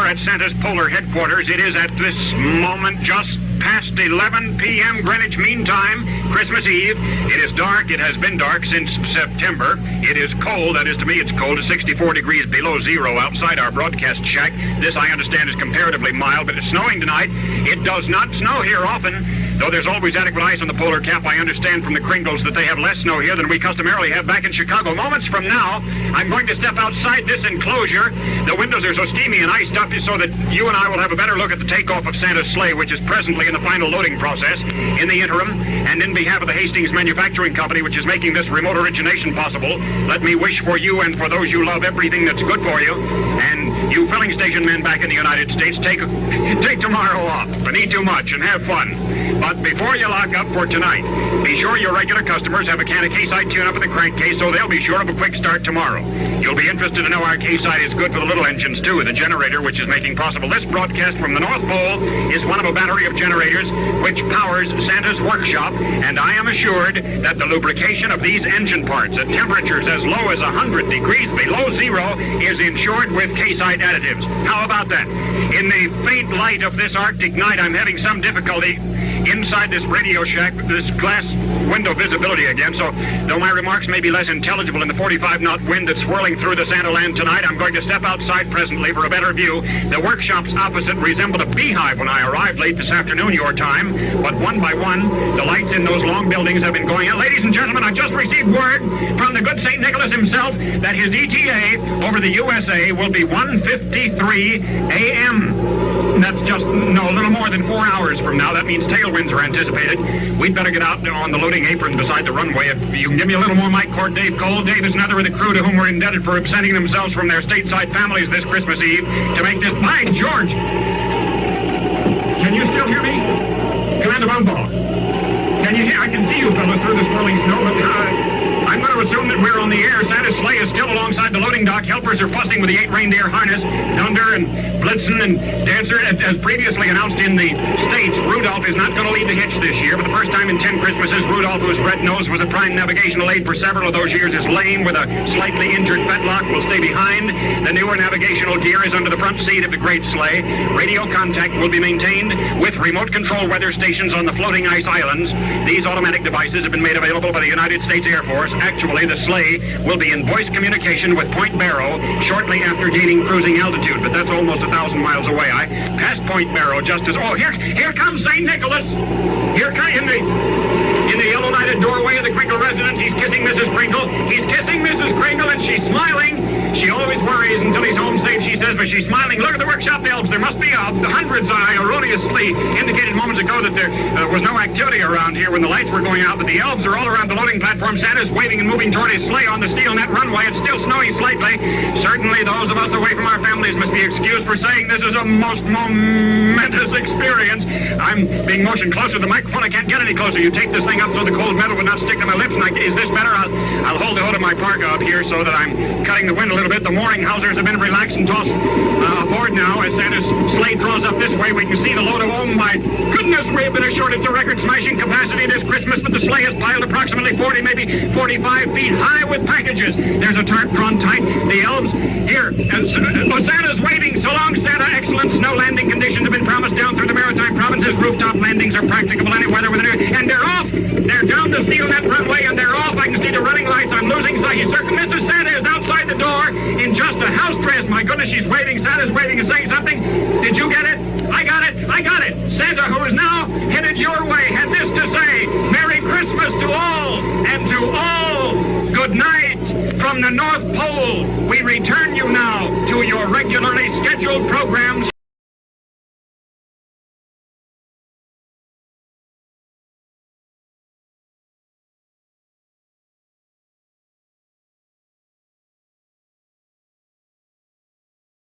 are at Santa's polar headquarters. It is at this moment just past 11 p.m. Greenwich Mean Time, Christmas Eve. It is dark. It has been dark since September. It is cold. That is, to me, it's cold. It's 64 degrees below zero outside our broadcast shack. This, I understand, is comparatively mild, but it's snowing tonight. It does not snow here often. Though there's always adequate ice on the polar cap, I understand from the Kringles that they have less snow here than we customarily have back in Chicago. Moments from now, I'm going to step outside this enclosure. The windows are so steamy and iced up so that you and I will have a better look at the takeoff of Santa's sleigh, which is presently in the final loading process. In the interim, and in behalf of the Hastings Manufacturing Company, which is making this remote origination possible, let me wish for you and for those you love everything that's good for you. And you filling station men back in the United States, take tomorrow off and eat too much and have fun. But before you lock up for tonight, be sure your regular customers have a can of K-Side tune-up in the crankcase, so they'll be sure of a quick start tomorrow. You'll be interested to know our K-Side is good for the little engines, too. The generator, which is making possible this broadcast from the North Pole, is one of a battery of generators which powers Santa's workshop, and I am assured that the lubrication of these engine parts at temperatures as low as 100 degrees below zero is ensured with K-Side additives. How about that? In the faint light of this Arctic night, I'm having some difficulty inside this radio shack with this glass window visibility again, so though my remarks may be less intelligible in the 45-knot wind that's swirling through the Santa land tonight, I'm going to step outside presently for a better view. The workshops opposite resembled a beehive when I arrived late this afternoon, your time, but one by one, the lights in those long buildings have been going out. Ladies and gentlemen, I just received word from the good St. Nicholas himself that his ETA over the USA will be 1:53 a.m. That's just, a little more than 4 hours from now. That means tailwinds are anticipated. We'd better get out on the loading apron beside the runway. If you can give me a little more mic cord, Dave Cole. Dave is another of the crew to whom we're indebted for absenting themselves from their stateside families this Christmas Eve to make this. By George! Can you still hear me? Commander Bumble. Can you hear? I can see you fellas through the swirling snow, but I'm going to assume that we're on the air. Santa's sleigh is still alongside the loading dock. Helpers are fussing with the 8 reindeer harness. Dunder and Blitzen and Dancer. As previously announced in the States, Rudolph is not going to lead the hitch this year. For the first time in 10 Christmases, Rudolph, whose red nose was a prime navigational aid for several of those years, is lame with a slightly injured fetlock, will stay behind. The newer navigational gear is under the front seat of the great sleigh. Radio contact will be maintained with remote control weather stations on the floating ice islands. These automatic devices have been made available by the United States Air Force. Actually, the sleigh will be in voice communication with Point Barrow shortly after gaining cruising altitude, but that's almost 1,000 miles away. I passed Point Barrow just as... Oh, here comes St. Nicholas! Here in the yellow-lighted doorway of the Kringle residence, he's kissing Mrs. Kringle. He's kissing Mrs. Kringle, and she's smiling. She always worries until he's home safe, she says, but she's smiling. Look at the workshop elves. There must be hundreds. I erroneously indicated moments ago that there was no activity around here when the lights were going out, but the elves are all around the loading platform. Santa's waving and moving toward his sleigh on the steel net runway. It's still snowing slightly. Certainly those of us away from our families must be excused for saying this is a most momentous experience. I'm being motioned closer to the microphone. I can't get any closer. You take this thing up so the cold metal would not stick to my lips. And is this better? I'll hold the hood of my parka up here so that I'm cutting the wind a little bit. The mooring hawsers have been relaxed and tossed aboard now. As Santa's sleigh draws up this way, we can see the load of, oh my goodness, we have been assured it's a record-smashing capacity this Christmas, but the sleigh is piled approximately 40, maybe 45 feet high with packages. There's a tarp drawn tight. The elves here. Santa's waving. So long, Santa. Excellent snow landing conditions have been promised down through the Maritime provinces. Rooftop landings are practicable any weather with and they're off. They're down the steel net runway and they're off. I can see the running lights. I'm losing sight. He's certain Mrs. Santa is outside the door in just a house dress. My goodness, she's waving. Santa's waving and saying something. Did you get it? I got it. I got it. Santa, who is now headed your way, had this to say: Merry Christmas to all, and to all, good night. From the North Pole, we return you now to your regularly scheduled programs.